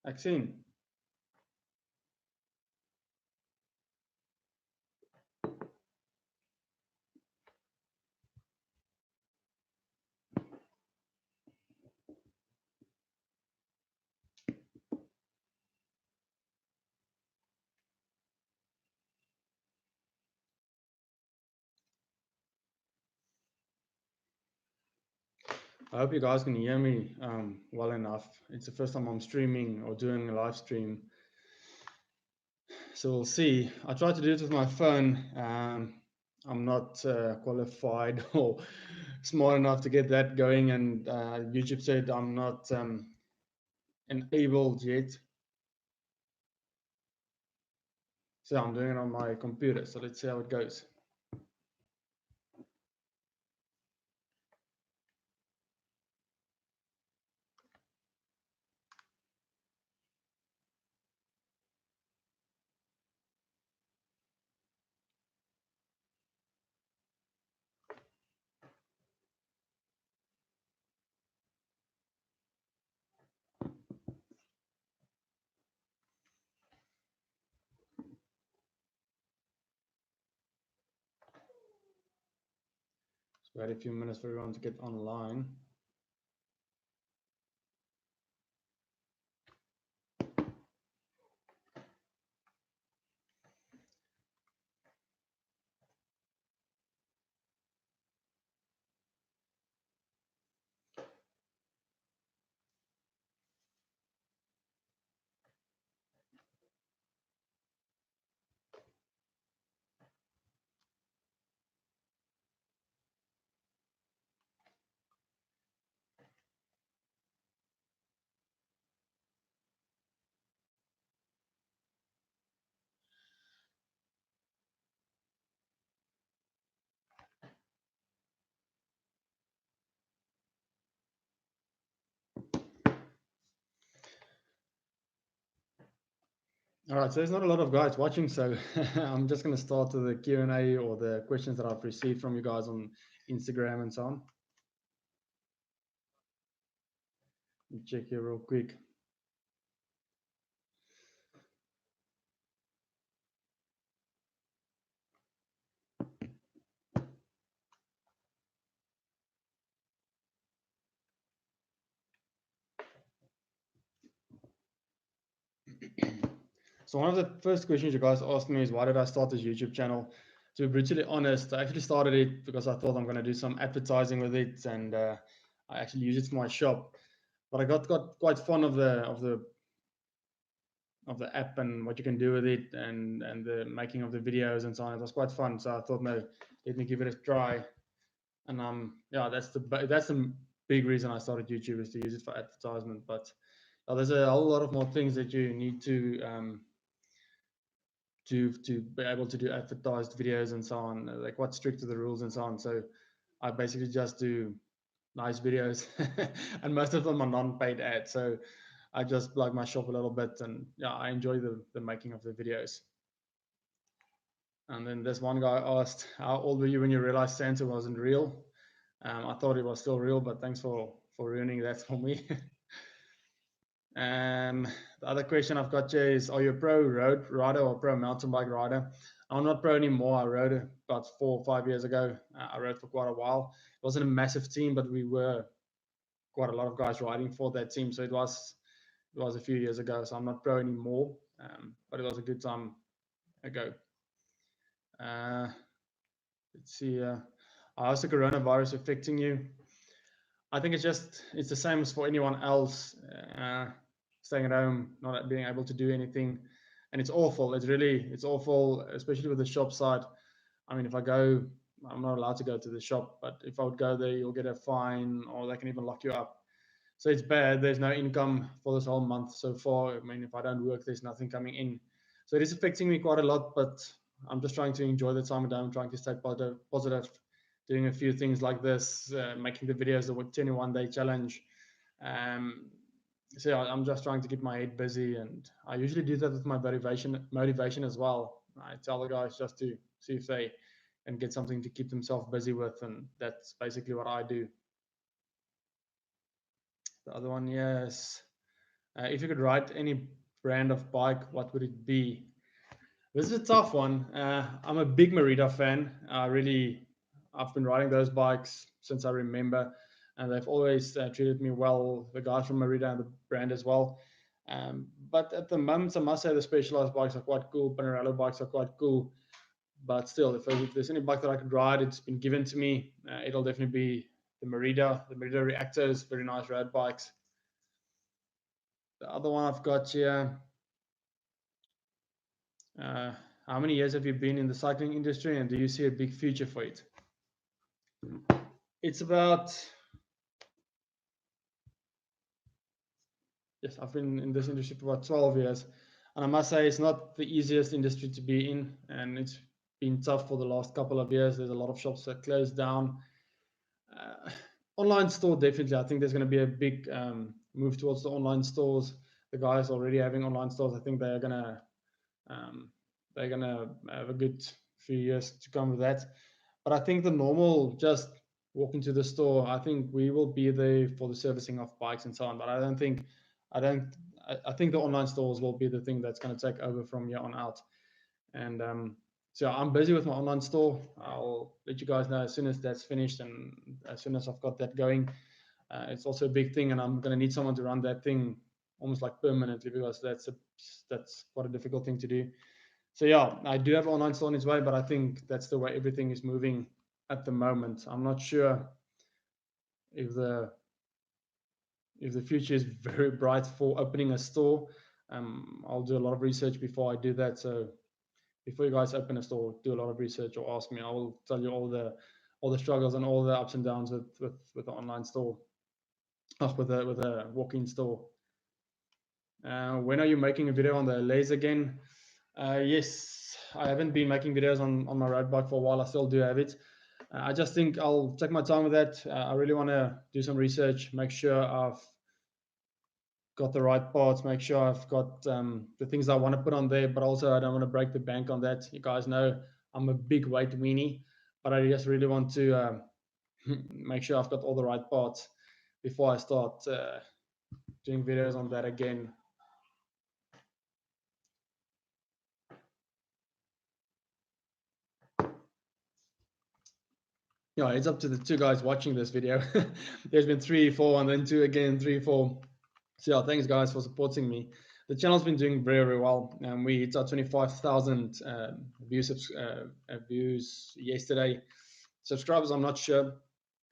Maxine. I hope you guys can hear me well enough. It's the first time I'm streaming or doing a live stream, so we'll see. I tried to do it with my phone. I'm not qualified or smart enough to get that going, and YouTube said I'm not enabled yet. So I'm doing it on my computer. So let's see how it goes. Just wait a few minutes for everyone to get online. All right, so there's not a lot of guys watching, so I'm just going to start with the Q&A or the questions that I've received from you guys on Instagram and so on. Let me check here real quick. So one of the first questions you guys asked me is, why did I start this YouTube channel? To be brutally honest, I actually started it because I thought I'm going to do some advertising with it, and I actually use it for my shop. But I got quite fond of the app and what you can do with it, and the making of the videos and so on. It was quite fun, so I thought, no, let me give it a try. And yeah, that's the big reason I started YouTube, is to use it for advertisement. But there's a whole lot of more things that you need to be able to do advertised videos and so on. Like, what's strict to the rules and so on. So I basically just do nice videos, and most of them are non-paid ads. So I just plug my shop a little bit, and yeah, I enjoy the making of the videos. And then this one guy asked, how old were you when you realized Santa wasn't real? I thought it was still real, but thanks for ruining that for me. The other question I've got here is, are you a pro road rider or pro mountain bike rider? I'm not pro anymore. I rode about 4 or 5 years ago. I rode for quite a while. It wasn't a massive team, but we were quite a lot of guys riding for that team. So it was a few years ago. So I'm not pro anymore, but it was a good time ago. Uh, let's see. How's the coronavirus affecting you? I think it's the same as for anyone else. Staying at home, not being able to do anything, and it's awful. It's awful, especially with the shop side. I mean, if I go, I'm not allowed to go to the shop, but if I would go there, you'll get a fine, or they can even lock you up. So it's bad. There's no income for this whole month so far. I mean, if I don't work, there's nothing coming in. So it is affecting me quite a lot, but I'm just trying to enjoy the time at home, trying to stay positive, doing a few things like this, making the videos, the 21-day challenge. Um, so yeah, I'm just trying to keep my head busy, and I usually do that with my motivation as well. I tell the guys just to see if they can get something to keep themselves busy with, and that's basically what I do. The other one, yes. If you could ride any brand of bike, what would it be? This is a tough one. I'm a big Merida fan. I've been riding those bikes since I remember, and they've always treated me well. The guys from Merida and the brand as well. But at the moment, I must say the Specialized bikes are quite cool. Pinarello bikes are quite cool. But still, if there's any bike that I could ride, it's been given to me. It'll definitely be the Merida. The Merida Reactors, very nice road bikes. The other one I've got here. Uh, how many years have you been in the cycling industry, and do you see a big future for it? It's about, yes, I've been in this industry for about 12 years, and I must say it's not the easiest industry to be in, and it's been tough for the last couple of years. There's a lot of shops that closed down. Uh, Online store, definitely. I think there's going to be a big move towards the online stores. The guys already having online stores. I think um, they're gonna have a good few years to come with that. But I think the normal just walking to the store, I think we will be there for the servicing of bikes and so on. But I don't, I think the online stores will be the thing that's going to take over from here on out. And so I'm busy with my online store. I'll let you guys know as soon as that's finished and as soon as I've got that going. It's also a big thing, and I'm going to need someone to run that thing almost like permanently because that's quite a difficult thing to do. So yeah, I do have online store on its way, but I think that's the way everything is moving at the moment. I'm not sure if the future is very bright for opening a store. I'll do a lot of research before I do that. So before you guys open a store, do a lot of research or ask me. I will tell you all the struggles and all the ups and downs with the online store, with a walk-in store. When are you making a video on the Lays again? Yes, I haven't been making videos on my road bike for a while. I still do have it. I just think I'll take my time with that. I really want to do some research, make sure I've got the right parts, make sure I've got the things I want to put on there, but also I don't want to break the bank on that. You guys know I'm a big weight weenie, but I just really want to make sure I've got all the right parts before I start doing videos on that again. Yeah, it's up to the two guys watching this video. There's been 3, 4, and then 2 again, 3, 4. So yeah, thanks guys for supporting me. The channel's been doing very, very well. We hit our 25,000 views yesterday. Subscribers, I'm not sure.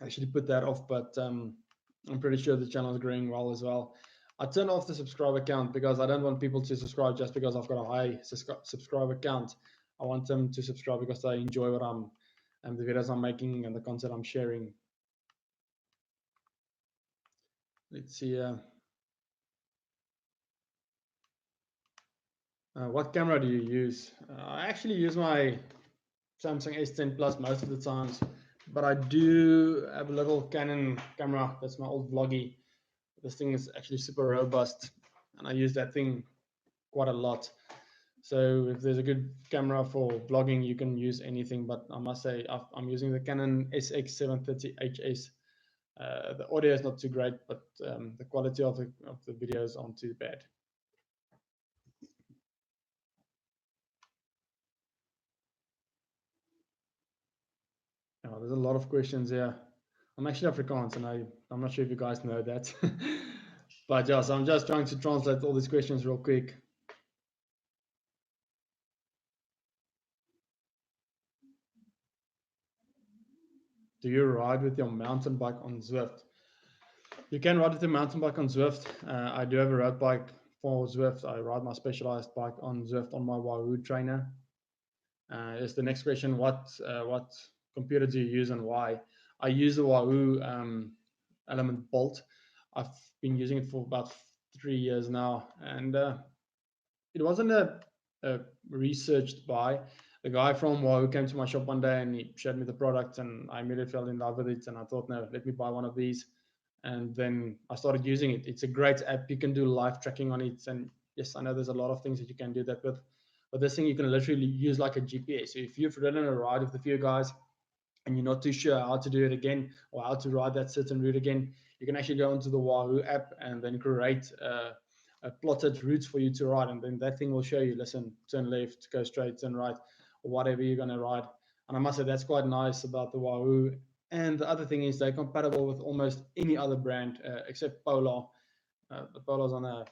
I actually put that off, but I'm pretty sure the channel is growing well as well. I turned off the subscriber count because I don't want people to subscribe just because I've got a high subscriber count. I want them to subscribe because I enjoy what I'm and the videos I'm making and the content I'm sharing. Let's see. What camera do you use? I actually use my Samsung S10 Plus most of the times, but I do have a little Canon camera. That's my old Vloggie. This thing is actually super robust, and I use that thing quite a lot. So if there's a good camera for vlogging, you can use anything. But I must say, I'm using the Canon SX730HS. The audio is not too great, but the quality of the videos aren't too bad. There's a lot of questions here. I'm actually Afrikaans, and I'm not sure if you guys know that. But yeah, so I'm just trying to translate all these questions real quick. Do you ride with your mountain bike on Zwift? You can ride with your mountain bike on Zwift. I do have a road bike for Zwift. I ride my Specialized bike on Zwift on my Wahoo trainer. Is the next question, what computer do you use and why? I use the Wahoo Element Bolt. I've been using it for about 3 years now, and it wasn't a researched buy. The guy from Wahoo came to my shop one day and he showed me the product, and I immediately fell in love with it. And I thought, no, let me buy one of these. And then I started using it. It's a great app. You can do live tracking on it. And yes, I know there's a lot of things that you can do that with. But this thing you can literally use like a GPS. So if you've ridden a ride with a few guys and you're not too sure how to do it again or how to ride that certain route again, you can actually go into the Wahoo app and then create plotted routes for you to ride, and then that thing will show you, listen, turn left, go straight, turn right, or whatever you're going to ride. And I must say that's quite nice about the Wahoo. And the other thing is they're compatible with almost any other brand except Polar. The Polar's on a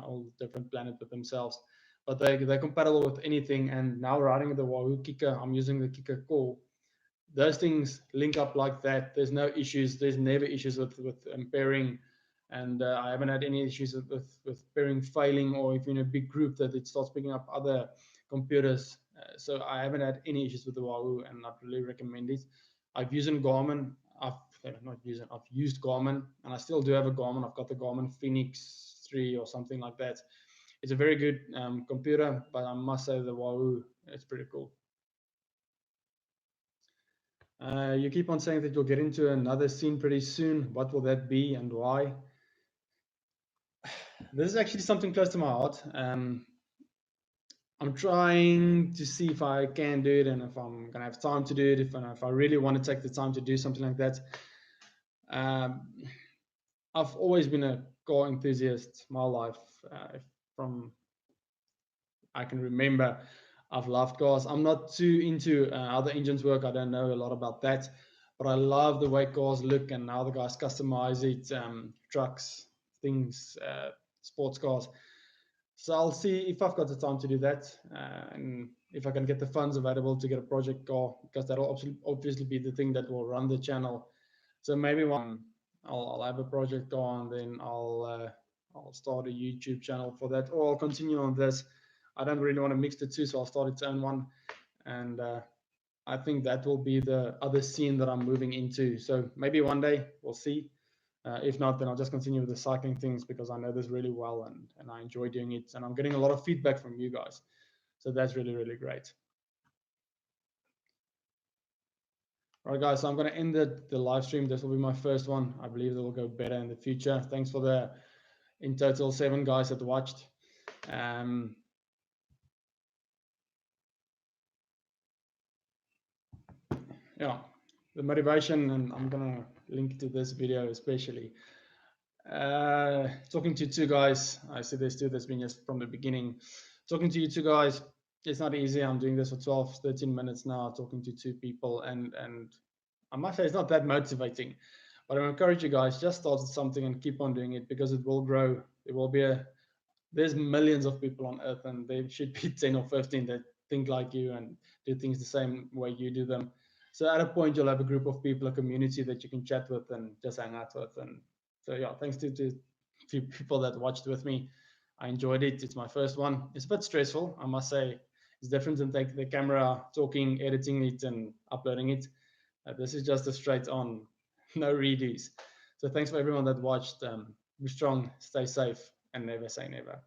whole different planet with themselves, but they're compatible with anything. And now riding the Wahoo Kicker, I'm using the Kicker Core. Those things link up like that. There's no issues. There's never issues with pairing, and I haven't had any issues with pairing failing, or if you're in a big group that it starts picking up other computers. So I haven't had any issues with the Wahoo, and I'd really recommend it. I've used Garmin. I've used Garmin, and I still do have a Garmin. I've got the Garmin Phoenix 3 or something like that. It's a very good computer, but I must say the Wahoo, it's pretty cool. You keep on saying that you'll get into another scene pretty soon. What will that be and why? This is actually something close to my heart. I'm trying to see if I can do it and if I'm going to have time to do it, if I really want to take the time to do something like that. I've always been a car enthusiast my life. From I can remember, I've loved cars. I'm not too into how the engines work. I don't know a lot about that, but I love the way cars look and how the guys customize it, trucks, things, sports cars. So I'll see if I've got the time to do that, and if I can get the funds available to get a project car, because that'll obviously be the thing that will run the channel. So maybe I'll have a project car, and then I'll start a YouTube channel for that, or I'll continue on this. I don't really want to mix the two, so I'll start its own one, and I think that will be the other scene that I'm moving into. So maybe one day we'll see. If not, then I'll just continue with the cycling things because I know this really well and I enjoy doing it. And I'm getting a lot of feedback from you guys. So that's really, really great. All right, guys, so I'm going to end the live stream. This will be my first one. I believe it will go better in the future. Thanks for the, in total, 7 guys that watched. Yeah, the motivation, and I'm going to link to this video especially. Talking to 2 guys, I see there's 2 that's been just from the beginning. Talking to you 2 guys, it's not easy. I'm doing this for 12, 13 minutes now, talking to 2 people, and I must say it's not that motivating. But I encourage you guys, just start something and keep on doing it because it will grow. It will be there's millions of people on earth, and there should be 10 or 15 that think like you and do things the same way you do them. So at a point, you'll have a group of people, a community that you can chat with and just hang out with. And so, yeah, thanks to people that watched with me. I enjoyed it. It's my first one. It's a bit stressful, I must say. It's different than taking the camera, talking, editing it, and uploading it. This is just a straight on, no redos. So thanks for everyone that watched. Be strong, stay safe, and never say never.